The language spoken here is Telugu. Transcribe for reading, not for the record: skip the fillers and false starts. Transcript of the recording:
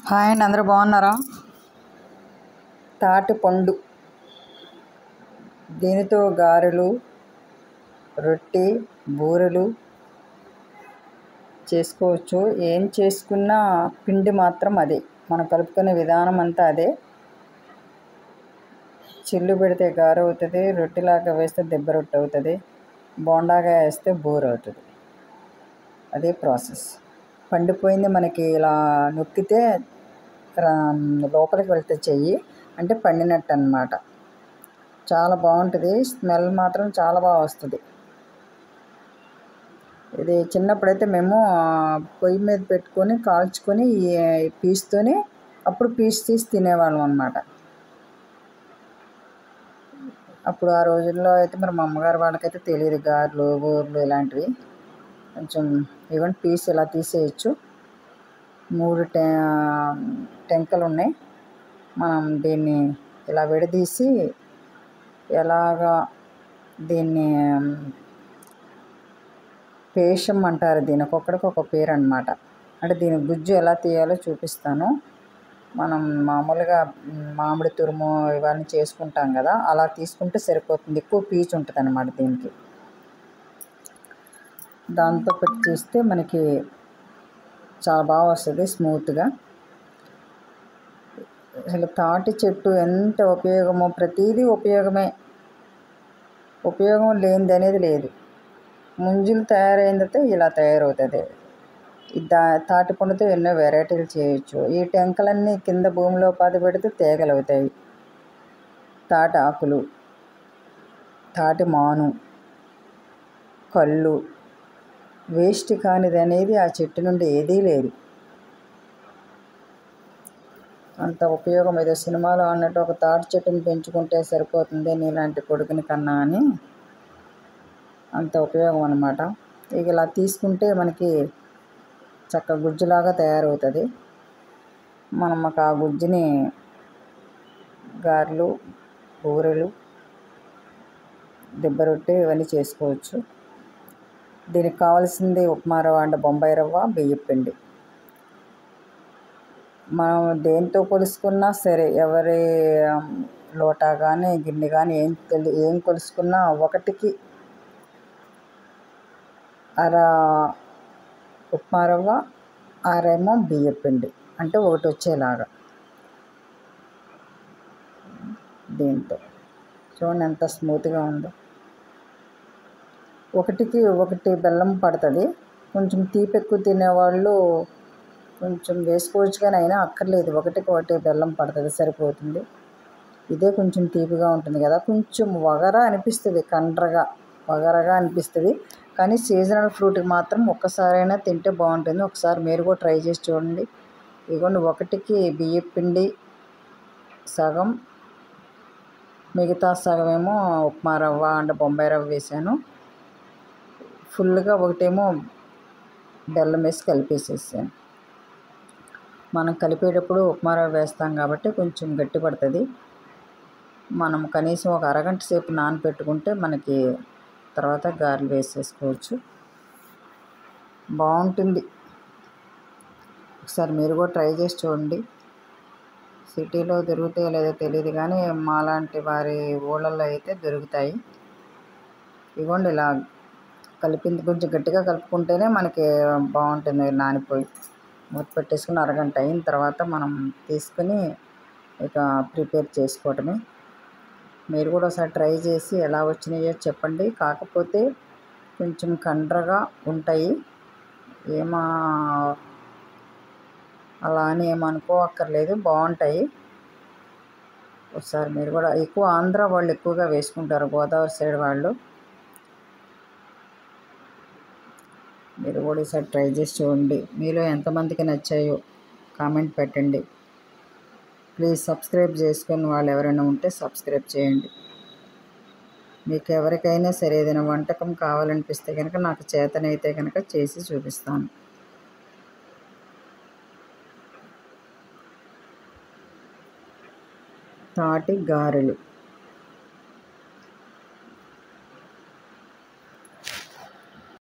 హాయ్ అండి, అందరూ బాగున్నారా? తాటి పండు, దీనితో గారెలు, రొట్టె, బూరెలు చేసుకోవచ్చు. ఏం చేసుకున్నా పిండి మాత్రం అదే, మనం కలుపుకునే విధానం అంతా అదే. చిల్లు పెడితే గారె అవుతుంది, రొట్టెలాగా వేస్తే దెబ్బ రొట్టె అవుతుంది, బోండాగా వేస్తే బూర అవుతుంది. అదే ప్రాసెస్. పండిపోయింది మనకి ఇలా నొక్కితే లోపలికి వెళ్తే చెయ్యి అంటే పండినట్టు అన్నమాట. చాలా బాగుంటుంది, స్మెల్ మాత్రం చాలా బాగా వస్తుంది. ఇది చిన్నప్పుడైతే మేము పొయ్యి మీద పెట్టుకొని కాల్చుకొని పీస్తోనే అప్పుడు పీస్ తీసి తినేవాళ్ళం అన్నమాట. అప్పుడు ఆ రోజుల్లో అయితే మరి మా అమ్మగారు వాళ్ళకైతే తెలియదు గారెలు, బూరెలు ఇలాంటివి. కొంచెం ఇవ్వండి పీస్ ఇలా తీసేయచ్చు. 3 టెంకలు ఉన్నాయి. మనం దీన్ని ఇలా విడదీసి ఎలాగా దీన్ని పేషం అంటారు, దీని ఒక్కొక్కడికి ఒక పేరు అన్నమాట. అంటే దీని గుజ్జు ఎలా తీయాలో చూపిస్తాను. మనం మామూలుగా మామిడి తురుము ఇవన్నీ చేసుకుంటాం కదా, అలా తీసుకుంటే సరిపోతుంది. ఎక్కువ పీచు ఉంటుంది అన్నమాట దీనికి. దాంతో పెట్టి చేస్తే మనకి చాలా బాగా వస్తుంది, స్మూత్గా. అసలు తాటి చెట్టు ఎంత ఉపయోగమో, ప్రతిదీ ఉపయోగమే. ఉపయోగం లేనిది అనేది లేదు. ముంజులు తయారైన తర్వాత ఇలా తయారవుతుంది. తాటి పండుతో ఎన్నో వెరైటీలు చేయొచ్చు. ఈ టెంకలన్నీ కింద భూమిలో పాతి పెడితే తీగలు అవుతాయి. తాటి ఆకులు, తాటి మాను, కళ్ళు, వేస్ట్ కానిది అనేది ఆ చెట్టు నుండి ఏదీ లేదు. అంత ఉపయోగం. ఏదో సినిమాలో అన్నట్టు ఒక తాటి చెట్టుని పెంచుకుంటే సరిపోతుంది నీలాంటి కొడుకుని కన్నా అని, అంత ఉపయోగం అన్నమాట. ఇక ఇలా తీసుకుంటే మనకి చక్క గుజ్జులాగా తయారవుతుంది. మనం ఆ గుజ్జుని గారెలు, బూరెలు, దెబ్బ రొట్టె ఇవన్నీ చేసుకోవచ్చు. దీనికి కావాల్సింది ఉప్మా రవ్వ అంటే బొంబాయి రవ్వ, బియ్యం పిండి. మనం దేంతో కొలుసుకున్నా సరే, ఎవరి లోటా కానీ గిన్నె కానీ ఏం కొలుసుకున్నా 1కి అర ఉప్మా రవ్వ, అరేమో బియ్యం పిండి, అంటే 1 వచ్చేలాగా. దీంతో చూడండి ఎంత స్మూత్గా ఉందో. 1కి 1 బెల్లం పడుతుంది. కొంచెం తీపి ఎక్కువ తినేవాళ్ళు కొంచెం వేసుకోవచ్చు, కానీ అయినా అక్కర్లేదు. 1కి 1 బెల్లం పడుతుంది, సరిపోతుంది. ఇదే కొంచెం తీపిగా ఉంటుంది కదా, కొంచెం వగరా అనిపిస్తుంది, వగరగా అనిపిస్తుంది. కానీ సీజనల్ ఫ్రూట్కి మాత్రం ఒక్కసారైనా తింటే బాగుంటుంది. ఒకసారి మీరు కూడా ట్రై చేసి చూడండి. ఇదిగోండి, 1కి బియ్యం పిండి సగం, మిగతా సగం ఏమో ఉప్మా రవ్వ అంటే బొంబాయి రవ్వ వేసాను. ఫుల్గా 1 బెల్లం వేసి కలిపేసేసాను. మనం కలిపేటప్పుడు ఉప్మా రవ్వ వేస్తాం కాబట్టి కొంచెం గట్టి పడుతుంది. మనం కనీసం ఒక అరగంట సేపు నానబెట్టుకుంటే మనకి తర్వాత గారెలు వేసేసుకోవచ్చు. బాగుంటుంది. ఒకసారి మీరు కూడా ట్రై చేసి చూడండి. సిటీలో దొరుకుతాయో లేదో తెలియదు, కానీ మాలాంటి వారి ఊళ్ళల్లో అయితే దొరుకుతాయి. ఇవ్వండి, ఇలా కలిపింది కొంచెం గట్టిగా కలుపుకుంటేనే మనకి బాగుంటుంది. నానిపోయి మూత పెట్టేసుకుని అరగంట అయిన తర్వాత మనం తీసుకుని ఇక ప్రిపేర్ చేసుకోవటమే. మీరు కూడా ఒకసారి ట్రై చేసి ఎలా వచ్చినాయో చెప్పండి. కాకపోతే కొంచెం కండ్రగా ఉంటాయి, అలా అని ఏమనుకోక్కర్లేదు, బాగుంటాయి. ఒకసారి మీరు కూడా, ఎక్కువ ఆంధ్ర వాళ్ళు ఎక్కువగా వేసుకుంటారు, గోదావరి సైడ్ వాళ్ళు. మీరు కూడా ఈసారి ట్రై చేసి చూడండి. మీలో ఎంతమందికి నచ్చాయో కామెంట్ పెట్టండి. ప్లీజ్ సబ్స్క్రైబ్ చేసుకుని వాళ్ళు ఎవరైనా ఉంటే సబ్స్క్రైబ్ చేయండి. మీకు ఎవరికైనా సరే ఏదైనా వంటకం కావాలనిపిస్తే కనుక, నాకు చేతనైతే కనుక చేసి చూపిస్తాను. తాటి గారెలు.